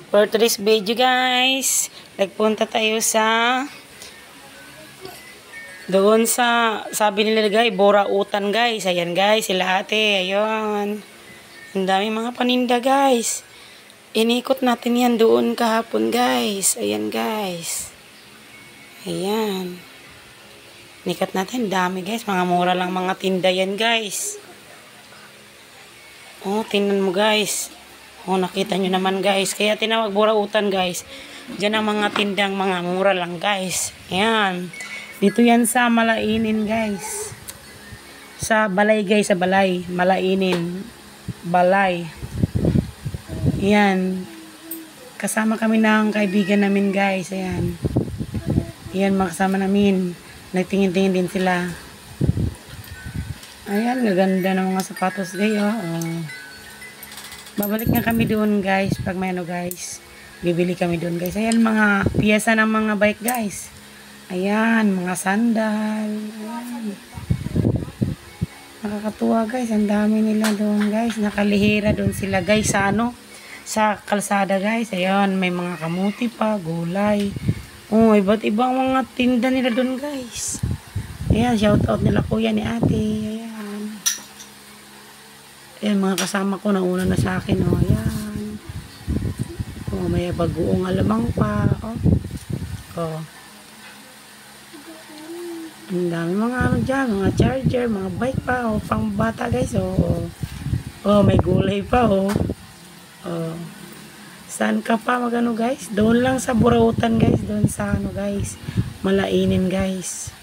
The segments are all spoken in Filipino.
For today's video guys, nagpunta tayo doon sa, sabi nila guys, Borautan guys. Ayan guys, sila ate, ayun. Ang daming mga paninda guys. Inikot natin yan doon kahapon guys. Ayan guys. Ayan. Inikot natin, dami guys. Mga mura lang mga tinda yan guys. Oh, tingnan mo guys. Oh, nakita nyo naman guys. Kaya tinawag Borautan guys. Diyan ang mga tindang mga mura lang guys. Ayan. Dito yan sa Malainin guys. Sa Balay guys, sa Balay. Malainin. Balay. Ayan. Kasama kami ng kaibigan namin guys. Ayan. Ayan, makasama namin. Nagtingin-tingin din sila. Ayan, gaganda ng mga sapatos guys. Oh. Babalik nga kami doon guys. Pag may ano guys. Bibili kami doon guys. Ayan, mga piyesa ng mga bike guys. Ayan, mga sandal. Ayan. Nakakatuwa guys. Ang dami nila doon guys. Nakalihira doon sila guys sa ano. Sa kalsada guys. Ayan, may mga kamuti pa. Gulay. Oh, iba't ibang mga tinda nila doon guys. Ayan, shout out nila kuya ni ate. Ayan. Ayan, mga kasama ko nauna na sa akin. Oh, ayan. Oh, may bagoong alamang pa. Oh. Oh. Ang dami mga ano dyan. Mga charger, mga bike pa. Oh, pang bata guys. Oh. Oh, may gulay pa. Oh. Oh. Saan ka pa magano guys? Doon lang sa Borautan guys. Doon sa ano guys. Malainin guys.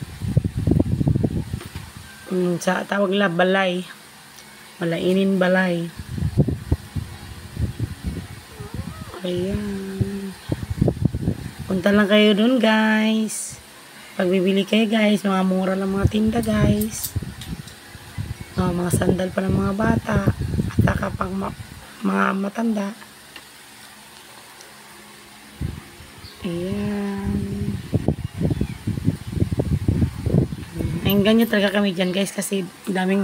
Sa tawag nila Balay. Malainin Balay. Ayan. Punta lang kayo dun guys. Pagbibili kayo guys, mga mura lang mga tinda guys. Oh, mga sandal pa ng mga bata. At saka pang mga matanda. Ayan. Hanggang nyo talaga kami dyan guys kasi daming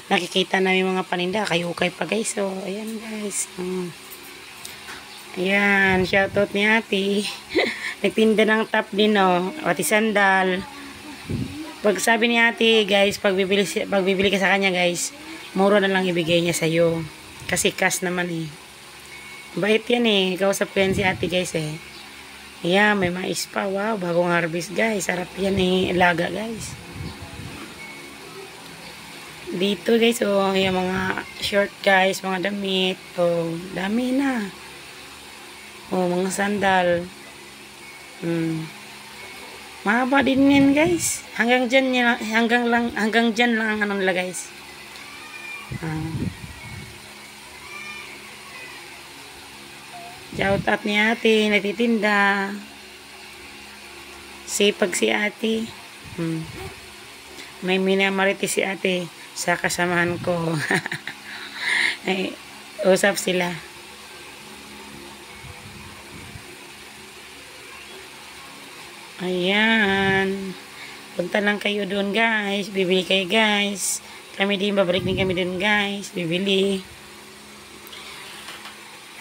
nakikita namin mga paninda. Kayo-ukay pa guys. So, ayan guys. Ayan. Shoutout ni ate. Nagtinda ng top din o. Pati sandal. Pag sabi ni ate guys, pag bibili ka sa kanya guys, mura na lang ibigay niya sa'yo. Kasi cash naman eh. Bait yan eh. Kausap ko yan si ate guys eh. Ayan. May mais pa. Wow. Bagong harvest guys. Sarap yan eh. Laga guys. Dito guys, oh, yung mga short guys, mga damit, oh, dami na. Oh, mga sandal. Mahaba din yan guys. Hanggang dyan lang ang ano nila guys. Shout out ni ate, nagtitinda. Sipag si ate. May minamarites si ate sa kasamahan ko. Ay, usap sila. Ayan. Punta lang kayo doon guys. Bibili kayo guys. Kami din, babalik din kami doon guys. Bibili.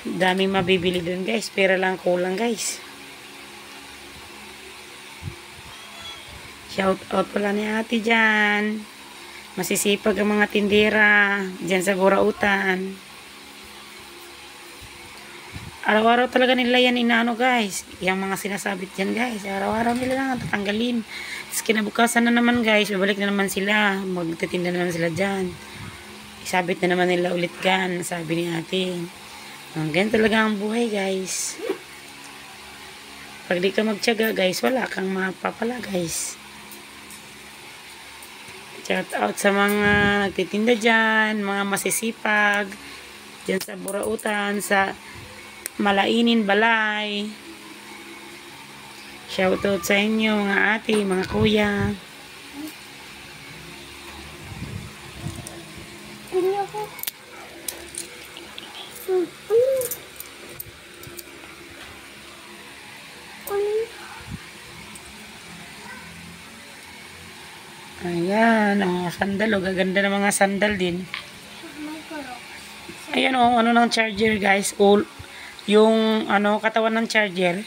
Dami mabibili doon guys. Pera lang kulang guys. Shout out pala ni ate dyan. Masisipag ang mga tindera dyan sa Borautan. Araw-araw talaga nila yan inaano guys. Yung mga sinasabit dyan guys. Araw-araw nila lang tatanggalin. Tapos kinabukasan na naman guys. Babalik na naman sila. Magtitinda na naman sila dyan. Isabit na naman nila ulit gan. Sabi ni ate. Ganyan talaga ang buhay guys. Pag di ka magtiyaga guys, wala kang mapapala guys. Shout out sa mga nagtitinda dyan, mga masisipag, dyan sa Borautan, sa Malainin Balay. Shout out sa inyo, mga ate, mga kuya. Ayan, ang mga sandal. O, gaganda ng mga sandal din. Ayan o, ano ng charger guys. Yung ano, katawan ng charger.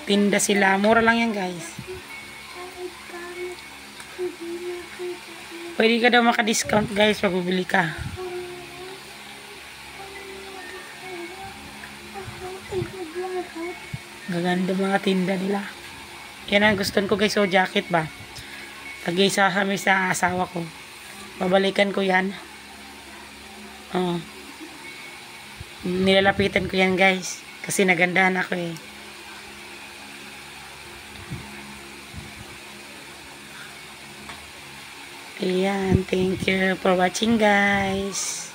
Tinda sila. Mura lang yan guys. Pwede ka daw maka-discount guys pag bibili ka. Gaganda mga tinda nila. Yan ang gusto ko guys. So jacket ba? Pag-isa kami sa asawa ko. Babalikan ko yan. Oh. Nilalapitan ko yan guys. Kasi nagandahan ako eh. Ayan. Thank you for watching guys.